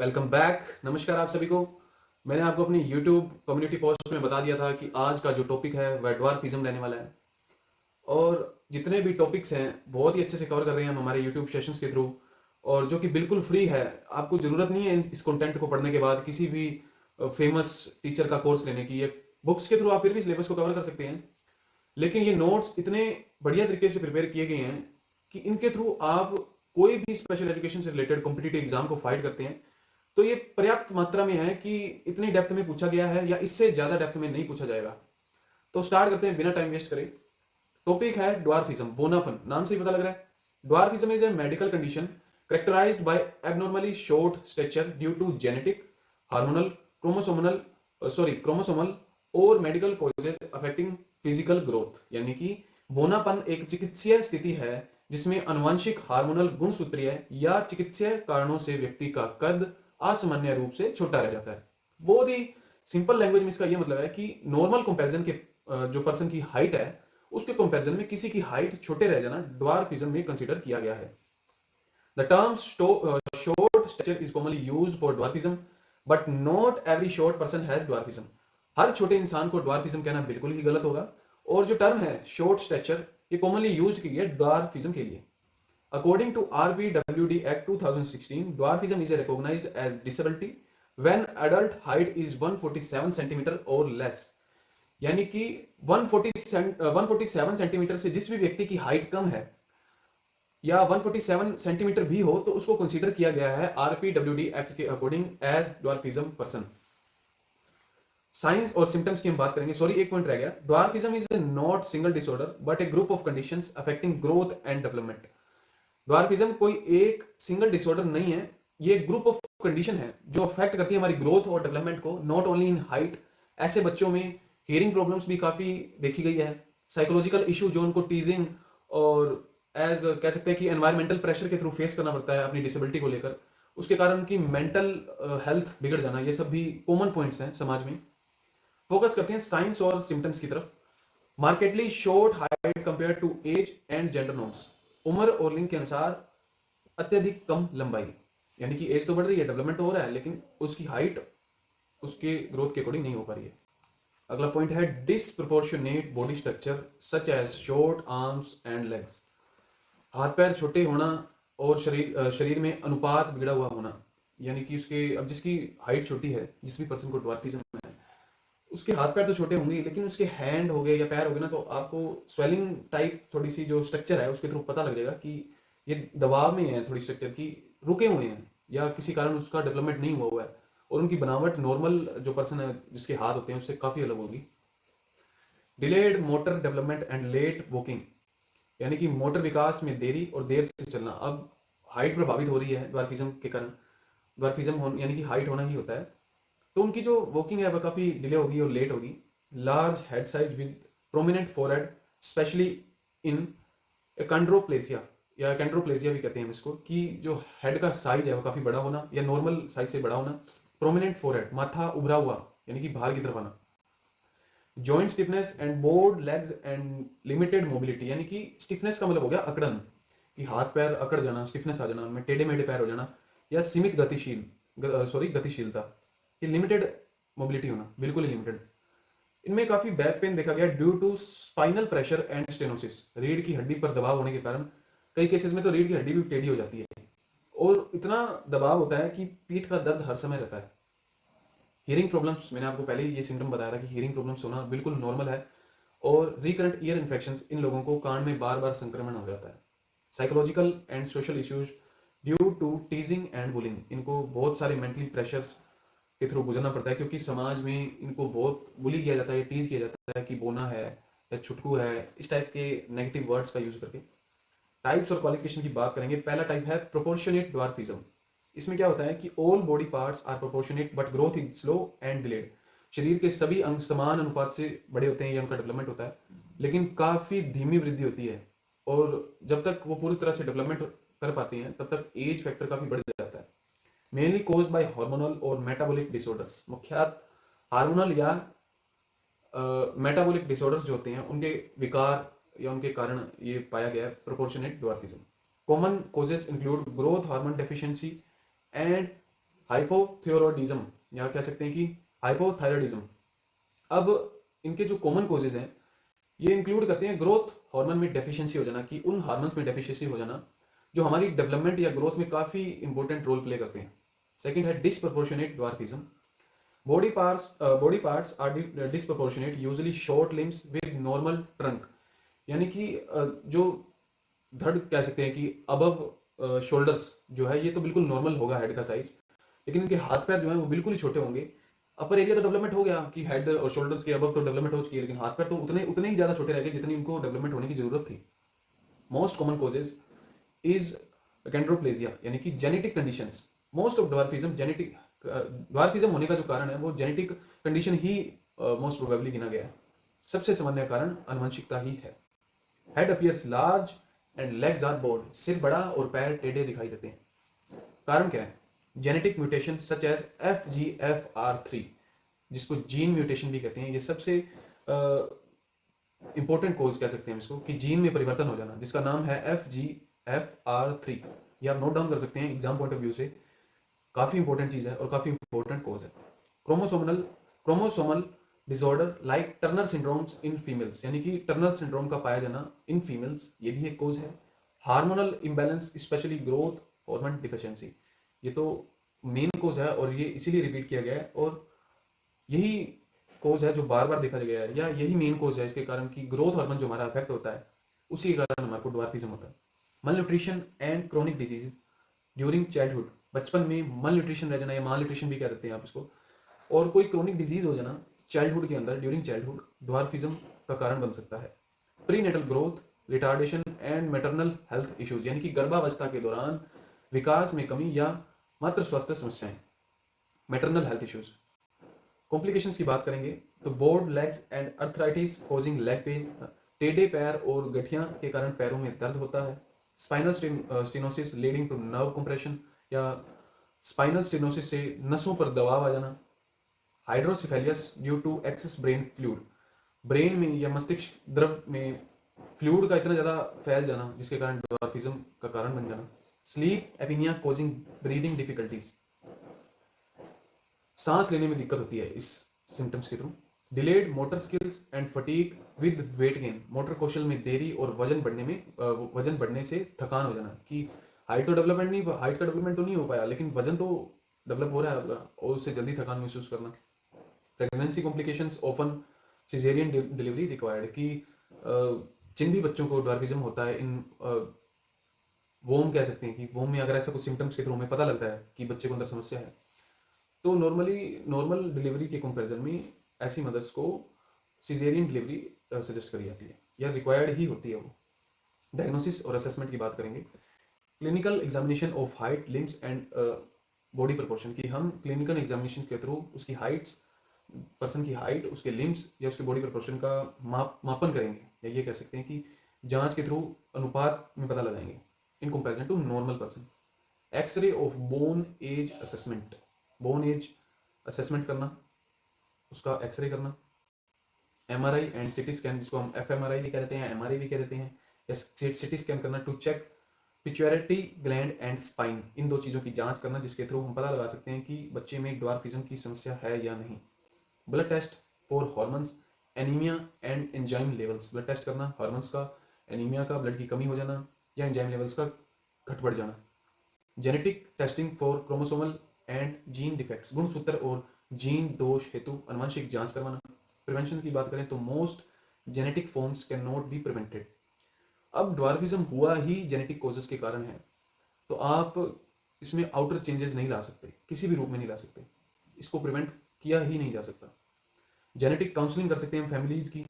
Welcome back. नमस्कार आप सभी को। मैंने आपको अपनी यूट्यूब कम्युनिटी पोस्ट में बता दिया था कि आज का जो टॉपिक है वह ड्वार्फिज्म रहने वाला है। और जितने भी टॉपिक्स हैं बहुत ही अच्छे से कवर कर रहे हैं हम हमारे यूट्यूब सेशंस के थ्रू, और जो कि बिल्कुल फ्री है। आपको ज़रूरत नहीं है इस कंटेंट को पढ़ने के बाद किसी भी फेमस टीचर का कोर्स लेने की। ये बुक्स के थ्रू आप फिर भी सिलेबस को कवर कर सकते हैं, लेकिन ये नोट्स इतने बढ़िया तरीके से प्रिपेयर किए गए हैं कि इनके थ्रू आप कोई भी स्पेशल एजुकेशन से रिलेटेड कॉम्पिटिटिव एग्जाम को फाइट करते हैं तो ये पर्याप्त मात्रा में है कि इतनी डेप्थ में पूछा गया है या इससे ज्यादा डेप्थ में नहीं पूछा जाएगा। तो स्टार्ट करते हैं बिना टाइम वेस्ट करे। टॉपिक है ड्वार्फिज्म, बोनापन। नाम से ही पता लग रहा है। Dwarfism is a medical condition characterized by abnormally short stature due to genetic, hormonal, chromosomal और medical causes affecting physical growth। यानी कि बोनापन एक चिकित्सीय स्थिति है जिसमें अनुवांशिक, हार्मोनल, गुणसूत्रीय या चिकित्सीय कारणों से व्यक्ति का कद असामान्य रूप से छोटा रह जाता है। बहुत ही सिंपल लैंग्वेज में इसका यह मतलब है कि नॉर्मल कंपैरिजन के जो पर्सन की हाइट है उसके कंपैरिजन में किसी की हाइट छोटे रह जाना ड्वार्फिज्म में कंसीडर किया गया है। The term short stature is commonly used for dwarfism, but not every short person has dwarfism। हर छोटे इंसान को dwarfism कहना बिल्कुल ही गलत होगा। और जो टर्म है short stature ये commonly used की है dwarfism के लिए। According to RBWD Act 2016, dwarfism is recognized as disability when adult height is 147 centimetre और less। यानी कि 147 सेंटीमीटर से जिस भी व्यक्ति की हाइट कम है या 147 सेंटीमीटर भी हो तो उसको कंसीडर किया गया है आरपीडब्ल्यूडी एक्ट के according as dwarfism person. Signs और सिम्टम्स की हम बात करेंगे। सॉरी, एक पॉइंट रह गया। Dwarfism is not single disorder but a group of conditions affecting growth and development. Dwarfism कोई एक सिंगल डिसऑर्डर नहीं है, ये ग्रुप ऑफ कंडीशन है जो अफेक्ट करती है हमारी ग्रोथ और डेवलपमेंट को, नॉट ओनली इन हाइट। ऐसे बच्चों में हियरिंग प्रॉब्लम्स भी काफी देखी गई है। साइकोलॉजिकल इशू जो उनको टीजिंग और एज कह सकते हैं कि एनवायरमेंटल प्रेशर के थ्रू फेस करना पड़ता है अपनी डिसेबिलिटी को लेकर, उसके कारण उनकी मेंटल हेल्थ बिगड़ जाना, ये सब भी कॉमन पॉइंट्स हैं समाज में। फोकस करते हैं साइंस और सिम्टम्स की तरफ। Markedly short height compare to age and gender norms. उम्र और लिंग के अनुसार अत्यधिक कम लंबाई, यानी कि एज तो बढ़ रही है, डेवलपमेंट तो हो रहा है, लेकिन उसकी हाइट उसके ग्रोथ के अकॉर्डिंग नहीं हो पा रही है। अगला पॉइंट है disproportionate body structure such as short arms and legs. हाथ पैर छोटे होना और शरीर में अनुपात बिगड़ा हुआ होना, यानी कि उसके अब जिसकी हाइट छोटी है, जिस भी पर्सन को ड्वार्फिज्म है, उसके हाथ पैर तो छोटे होंगे लेकिन उसके हैंड हो गए या पैर हो गए ना, तो आपको स्वेलिंग टाइप थोड़ी सी जो स्ट्रक्चर है उसके थ्रू पता लग जाएगा कि ये दबाव में है, थोड़ी स्ट्रक्चर की रुके हुए हैं या किसी कारण उसका डेवलपमेंट नहीं हुआ है, और उनकी बनावट नॉर्मल जो पर्सन है जिसके हाथ होते हैं उससे काफ़ी अलग होगी। Delayed motor development and let walking, यानी कि मोटर विकास में देरी और देर से चलना। अब हाइट प्रभावित हो रही है ड्वार्फिज्म के कारण, यानी कि हाइट होना ही होता है, तो उनकी जो वॉकिंग है वह काफ़ी डिले होगी और लेट होगी। Large head size with prominent forehead specially in achondroplasia, या एकेंड्रोप्लेसिया भी कहते हैं हम इसको, कि जो हेड का साइज है वो काफ़ी बड़ा होना या नॉर्मल साइज से बड़ा होना। प्रोमिनेंट फोरहेड, माथा उभरा हुआ यानी कि बाहर की तरफ आना। Joint stiffness and board legs and limited mobility, यानी कि स्टिफनेस का मतलब हो गया अकड़न, कि हाथ पैर अकड़ जाना, स्टिफनेस आ जाना, उनमें टेढ़े मेढ़े पैर हो जाना, या सीमित गतिशीलता, ये लिमिटेड मोबिलिटी होना, बिल्कुल ही लिमिटेड। इनमें काफी बैक पेन देखा गया due to spinal pressure and stenosis. रीढ़ की हड्डी पर दबाव होने के कारण कई केसेस में तो रीढ़ की हड्डी भी टेढ़ी हो जाती है और इतना दबाव होता है कि पीठ का दर्द हर समय रहता है। हियरिंग प्रॉब्लम्स, मैंने आपको पहले ही ये सिम्टम बताया था कि हियरिंग प्रॉब्लम्स होना बिल्कुल नॉर्मल है, और रिकरेंट ईयर इन्फेक्शंस, इन लोगों को कान में बार बार संक्रमण हो जाता है। Psychological and social issues due to teasing and bullying, इनको बहुत सारे मेंटली प्रेशर्स के थ्रू गुजरना पड़ता है, क्योंकि समाज में इनको बहुत बुली किया जाता है, टीज किया जाता है कि बोना है या छुटकू है, इस टाइप के नेगेटिव वर्ड्स का यूज करके। टाइप्स और क्वालिफिकेशन की बात करेंगे। पहला टाइप है प्रोपोर्शनेट ड्वार्फिज्म। इसमें क्या होता है कि all body parts are proportionate but growth is slow and delayed. शरीर के सभी अंग समान अनुपात से बड़े होते हैं या उनका डेवलपमेंट होता है, लेकिन काफ़ी धीमी वृद्धि होती है, और जब तक वो पूरी तरह से डेवलपमेंट कर पाती हैं तब तक एज फैक्टर काफ़ी बढ़ जाता है। मेनली कोज्ड बाय हार्मोनल और मेटाबॉलिक डिसऑर्डर्स, मुख्यतः हार्मोनल या मेटाबॉलिक डिसऑर्डर्स जो होते हैं उनके विकार या उनके कारण ये पाया गया है proportionate dwarfism. Common causes include growth hormone deficiency and hypothyroidism या कह सकते हैं कि हाइपोथायरॉयडिज्म। अब इनके जो कॉमन कोजेज हैं ये इंक्लूड करते हैं ग्रोथ हार्मोन में डेफिशिएंसी हो जाना, कि उन हार्मोन्स में डेफिशिएंसी हो जाना जो हमारी डेवलपमेंट या ग्रोथ में काफ़ी इंपॉर्टेंट रोल प्ले करते हैं। सेकंड है disproportionate dwarfism. Body parts are disproportionate, usually short limbs with normal trunk, यानी कि जो धड़ कह सकते हैं कि अबव शोल्डर्स जो है ये तो बिल्कुल नॉर्मल होगा हेड का साइज, लेकिन इनके हाथ पैर जो है वो बिल्कुल ही छोटे होंगे। अपर एरिया तो डेवलपमेंट हो गया कि हेड और शोल्डर्स के अबव तो डेवलपमेंट हो चुकी है, लेकिन हाथ पैर तो उतने उतने ही ज़्यादा छोटे रह गए जितनी इनको डेवलपमेंट होने की जरूरत थी। Most common causes is achondroplasia, यानी कि genetic conditions. Most of dwarfism genetic, dwarfism होने का जो कारण है वो जेनेटिक कंडीशन ही मोस्ट प्रोबेबली गिना गया है। सबसे सामान्य कारण आनुवंशिकता ही है। Head appears large and legs are broad, सिर बड़ा और पैर टेढ़े दिखाई देते हैं। कारण क्या है? Genetic mutation such as FGFR3, जिसको जीन म्यूटेशन भी कहते हैं। ये सबसे इंपॉर्टेंट कोज कह सकते हैं इसको, कि जीन में परिवर्तन हो जाना, जिसका नाम है FGFR3। ये आप नोट डाउन कर सकते हैं एग्जाम पॉइंट ऑफ व्यू से, काफ़ी इंपॉर्टेंट चीज़ है और काफ़ी इंपॉर्टेंट कोज है। Chromosomal disorder like Turner syndromes in females, यानी कि टर्नर सिंड्रोम का पाया जाना इन फीमेल्स, ये भी एक कोज है। Hormonal imbalance specially growth hormone deficiency, ये तो मेन कोज है और ये इसीलिए रिपीट किया गया है, और यही कोज है जो बार बार देखा गया है, या यही मेन कोज है इसके कारण कि ग्रोथ हार्मोन जो हमारा अफेक्ट होता है उसी के कारण हमारे को ड्वार्फिज्म होता है। मल and chronic diseases during childhood, बचपन में मल न्यूट्रिशन रह जाना या माल न्यूट्रिशन भी कह देते हैं आप इसको, और कोई क्रोनिक डिजीज हो जाना चाइल्डहुड के अंदर ड्यूरिंग चाइल्डहुड, ड्वार्फिज्म का कारण बन सकता है। Prenatal growth retardation and maternal health issues, यानी कि गर्भावस्था के दौरान विकास में कमी या मातृ स्वास्थ्य समस्याएं, मैटरनल हेल्थ इश्यूज। कॉम्प्लिकेशंस की बात करेंगे तो board legs and arthritis causing leg pain, टेढ़े पैर और गठिया के कारण पैरों में दर्द होता है। Spinal stenosis leading to nerve compression, या स्पाइनल स्टेनोसिस से नसों पर दबाव आ जाना। Hydrocephalus due to excess brain fluid, brain में या मस्तिष्क द्रव में फ्लूइड का इतना ज़्यादा फैल जाना जिसके कारण ड्वार्फिज्म का कारण बन जाना। Sleep apnea causing breathing difficulties, सांस लेने में दिक्कत होती है इस सिम्टम्स के through. Delayed motor skills and fatigue with weight gain, motor कौशल में देरी और वजन बढ़ने से थकान हो जाना, कि हाइट का डेवलपमेंट तो नहीं हो पाया, लेकिन वजन तो डेवलप हो रहा है आपका, और उससे जल्दी थकान महसूस करना। Pregnancy complications often caesarean delivery required, कि जिन भी बच्चों को ड्वार्फिज्म होता है, इन वोम कह सकते हैं कि वोम में अगर ऐसा कुछ सिम्टम्स के थ्रू हमें पता लगता है कि बच्चे को अंदर समस्या है, तो नॉर्मल डिलीवरी के कंपैरिजन में ऐसी मदर्स को सिजेरियन डिलीवरी सजेस्ट करी जाती है या रिक्वायर्ड ही होती है वो। डायग्नोसिस और असेसमेंट की बात करेंगे। Clinical examination of height limbs and body proportion, कि हम क्लिनिकल एग्जामिनेशन के थ्रू उसकी हाइट्स, पर्सन की हाइट, उसके लिम्स या उसके बॉडी प्रपोर्शन का मापन करेंगे, या ये कह सकते हैं कि जांच के थ्रू अनुपात में पता लगाएंगे in comparison to normal person. X-ray of bone age assessment, bone age assessment करना, उसका एक्सरे करना। MRI एंड सिटी स्कैन, जिसको हम FMRI भी कह देते हैं, MRI भी कह देते हैं, या सिटी स्कैन करना to check pituitary gland and spine, इन दो चीज़ों की जांच करना जिसके थ्रू हम पता लगा सकते हैं कि बच्चे में ड्वार्फिज्म की समस्या है या नहीं। Blood test for hormones anaemia and enzyme levels, blood test करना हॉर्मोन्स का, एनीमिया का, ब्लड की कमी हो जाना या एंजाइम लेवल्स का घट बढ़ जाना। Genetic testing for chromosomal and gene defects, गुणसूत्र और जीन दोष हेतु अनुवांशिक जांच करवाना। प्रिवेंशन की बात करें तो most genetic forms can not be prevented. अब ड्वार्फिज्म हुआ ही जेनेटिक कॉजेस के कारण है, तो आप इसमें आउटर चेंजेस नहीं ला सकते, किसी भी रूप में नहीं ला सकते, इसको प्रिवेंट किया ही नहीं जा सकता। जेनेटिक काउंसलिंग कर सकते हैं हम फैमिलीज़ की,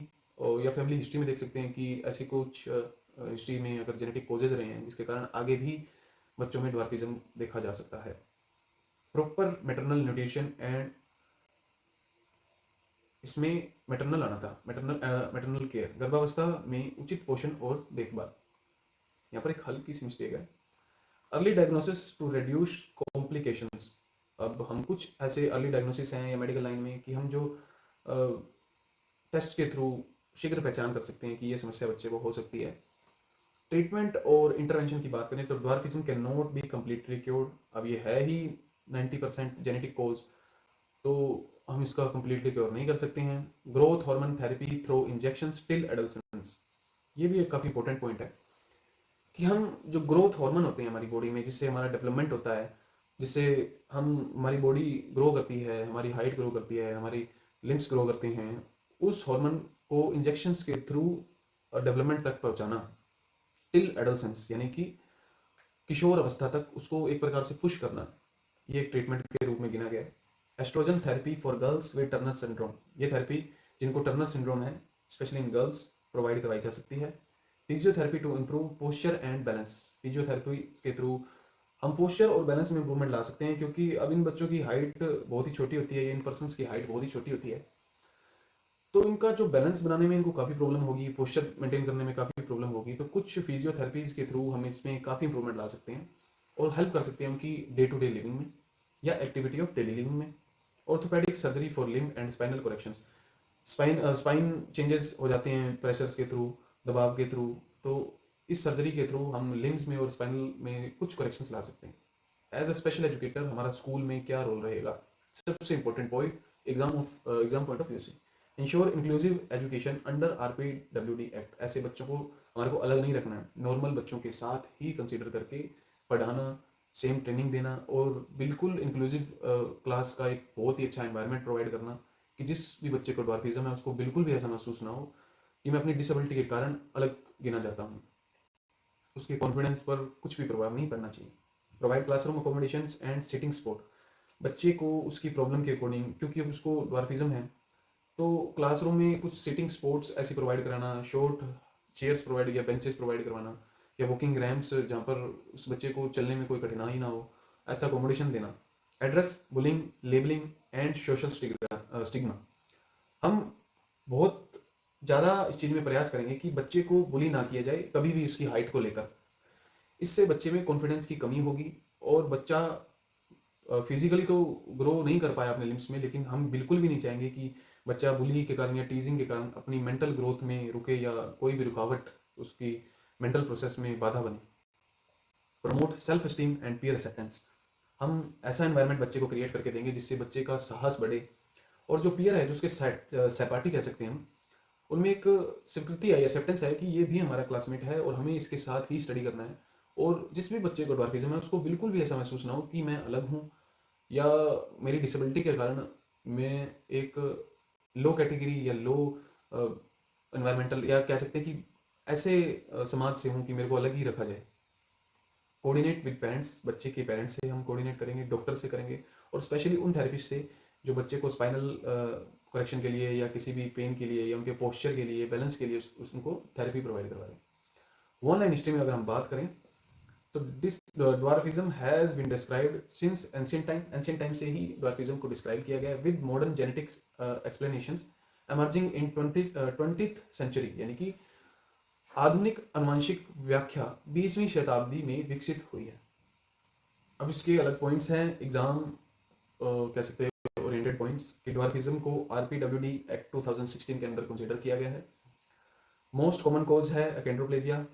या फैमिली हिस्ट्री में देख सकते हैं कि ऐसे कुछ हिस्ट्री में अगर जेनेटिक कॉजेज रहे हैं जिसके कारण आगे भी बच्चों में ड्वार्फिज्म देखा जा सकता है। प्रॉपर मैटरनल न्यूट्रिशन एंड, इसमें मैटरनल आना था, मैटरनल केयर, गर्भावस्था में उचित पोषण और देखभाल। यहाँ पर एक हल्की सी मिस्टेक है। Early diagnosis to reduce complications, अब हम कुछ ऐसे अर्ली डायग्नोसिस हैं या मेडिकल लाइन में कि हम जो टेस्ट के थ्रू शीघ्र पहचान कर सकते हैं कि ये समस्या बच्चे को हो सकती है। ट्रीटमेंट और इंटरवेंशन की बात करें तो dwarfism can not be completely cured, अब ये है ही 90% जेनेटिक कोज, तो हम इसका कम्प्लीटली क्योर नहीं कर सकते हैं। Growth hormone therapy through injections till adolescence, ये भी एक काफ़ी इंपॉर्टेंट पॉइंट है कि हम जो ग्रोथ हार्मोन होते हैं हमारी बॉडी में, जिससे हमारा डेवलपमेंट होता है, जिससे हम हमारी बॉडी ग्रो करती है, हमारी हाइट ग्रो करती है, हमारी लिम्स ग्रो करते हैं, उस हार्मोन को इंजेक्शंस के थ्रू डेवलपमेंट तक पहुंचाना टिल एडolescence, यानी कि किशोर अवस्था तक उसको एक प्रकार से पुश करना, ये एक ट्रीटमेंट के रूप में गिना गया है। Estrogen therapy for girls with Turner syndrome, ये थेरेपी जिनको टर्नर सिंड्रोम है स्पेशली इन गर्ल्स प्रोवाइड करवाई जा सकती है। Physiotherapy to improve posture and balance, physiotherapy के थ्रू हम पोस्चर और बैलेंस में इंप्रूवमेंट ला सकते हैं, क्योंकि अब इन बच्चों की हाइट बहुत ही छोटी होती है, इन पर्सनस की हाइट बहुत ही छोटी होती है, तो इनका जो बैलेंस बनाने में इनको काफ़ी प्रॉब्लम होगी, पोस्चर मेंटेन करने में काफ़ी प्रॉब्लम होगी। तो कुछ फिजियोथेरेपीज़ के थ्रू हम इसमें काफ़ी इंप्रूवमेंट ला सकते हैं और हेल्प कर सकते हैं उनकी डे टू डे लिविंग में या एक्टिविटी ऑफ डेली लिविंग में। Orthopaedic surgery for limb and spinal corrections, spine changes हो जाते हैं प्रेशर्स के थ्रू, दबाव के थ्रू, तो इस सर्जरी के थ्रू हम लिम्स में और स्पाइनल में कुछ करेक्शंस ला सकते हैं। एज अ स्पेशल एजुकेटर हमारा स्कूल में क्या रोल रहेगा, सबसे important point exam point of view से, ensure inclusive education under RPWD act, ऐसे बच्चों को हमारे को अलग नहीं रखना है, नॉर्मल बच्चों के साथ ही कंसीडर करके पढ़ाना, सेम ट्रेनिंग देना और बिल्कुल इंक्लूसिव क्लास का एक बहुत ही अच्छा एनवायरनमेंट प्रोवाइड करना कि जिस भी बच्चे को ड्वार्फिज्म है उसको बिल्कुल भी ऐसा महसूस ना हो कि मैं अपनी डिसेबिलिटी के कारण अलग गिना जाता हूँ, उसके कॉन्फिडेंस पर कुछ भी प्रभाव नहीं पड़ना चाहिए। Provide classroom accommodations and sitting spot, बच्चे को उसकी प्रॉब्लम के अकॉर्डिंग, क्योंकि अब उसको ड्वार्फिज्म है, तो क्लासरूम में कुछ सिटिंग स्पॉट्स ऐसे प्रोवाइड कराना, शॉर्ट चेयर्स प्रोवाइड या बेंचेस प्रोवाइड करवाना, या वॉकिंग रैम्प्स जहाँ पर उस बच्चे को चलने में कोई कठिनाई ना हो, ऐसा अकोमोडेशन देना। Address bullying, labelling and social stigma, हम बहुत ज़्यादा इस चीज़ में प्रयास करेंगे कि बच्चे को बुली ना किया जाए कभी भी उसकी हाइट को लेकर, इससे बच्चे में कॉन्फिडेंस की कमी होगी और बच्चा फिजिकली तो ग्रो नहीं कर पाया अपने लिम्स में, लेकिन हम बिल्कुल भी नहीं चाहेंगे कि बच्चा बुली के कारण या टीजिंग के कारण अपनी मेंटल ग्रोथ में रुके या कोई भी रुकावट उसकी मेंटल प्रोसेस में बाधा बने। Promote self esteem and peer acceptance, हम ऐसा एनवायरनमेंट बच्चे को क्रिएट करके देंगे जिससे बच्चे का साहस बढ़े, और जो पीयर है, जो उसके सहपाठी कह सकते हैं हम, उनमें एक स्वीकृति है, एक्सेप्टेंस है कि ये भी हमारा क्लासमेट है और हमें इसके साथ ही स्टडी करना है। और जिस भी बच्चे को ड्वार्फिज्म है उसको बिल्कुल भी ऐसा महसूस ना हो कि मैं अलग हूँ या मेरी डिसेबिलिटी के कारण मैं एक लो कैटेगरी या लो एनवायरमेंटल, या कह सकते हैं कि ऐसे समाज से हूँ कि मेरे को अलग ही रखा जाए। कोऑर्डिनेट विद पेरेंट्स, बच्चे के पेरेंट्स से हम कोऑर्डिनेट करेंगे, डॉक्टर से करेंगे, और स्पेशली उन थेरेपिस्ट से जो बच्चे को स्पाइनल करेक्शन के लिए या किसी भी पेन के लिए या उनके पोस्चर के लिए, बैलेंस के लिए उनको थेरेपी प्रोवाइड करवा रहे हैं। वन लाइन हिस्ट्री में अगर हम बात करें तो this dwarfism has been described since ancient time से ही ड्वार्फिज्म को डिस्क्राइब किया गया है with modern genetics explanations emerging in 20th century, यानी कि आधुनिक आनुवंशिक व्याख्या 20वीं शताब्दी में विकसित हुई है। अब इसके अलग पॉइंट्स हैं, एग्जाम कह सकते हैं ओरिएंटेड पॉइंट्स, कि ड्वार्फिज्म को RPWD एक्ट 2016 के अंदर कंसीडर किया गया है। मोस्ट कॉमन कॉज है अकेंड्रोप्लेजिया,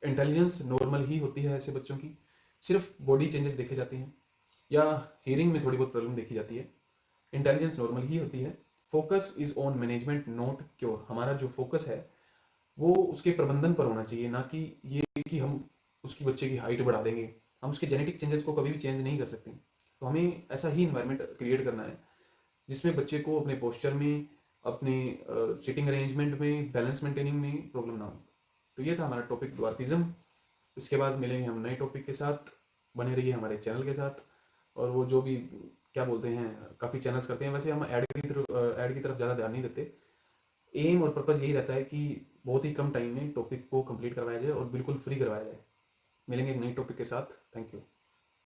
इंटेलिजेंस नॉर्मल ही होती है ऐसे बच्चों की, सिर्फ बॉडी चेंजेस देखे जाते हैं या हियरिंग में थोड़ी बहुत प्रॉब्लम देखी जाती है, इंटेलिजेंस नॉर्मल ही होती है। Focus is on management not cure, हमारा जो फोकस है वो उसके प्रबंधन पर होना चाहिए, ना कि ये कि हम उसकी बच्चे की हाइट बढ़ा देंगे। हम उसके जेनेटिक चेंजेस को कभी भी चेंज नहीं कर सकते, तो हमें ऐसा ही इन्वायरमेंट क्रिएट करना है जिसमें बच्चे को अपने पोस्चर में, अपने सिटिंग अरेंजमेंट में, बैलेंस मेंटेनिंग में प्रॉब्लम ना हो। तो ये था हमारा टॉपिक ड्वार्फिज्म। इसके बाद मिलेंगे हम नए टॉपिक के साथ, बने रहिए हमारे चैनल के साथ। और वो जो भी क्या बोलते हैं, काफ़ी चैनल्स करते हैं, वैसे हम ऐड की तरफ ज़्यादा ध्यान नहीं देते। एम और पर्पज़ यही रहता है कि बहुत ही कम टाइम में टॉपिक को कंप्लीट करवाया जाए और बिल्कुल फ्री करवाया जाए। मिलेंगे एक नई टॉपिक के साथ। Thank you.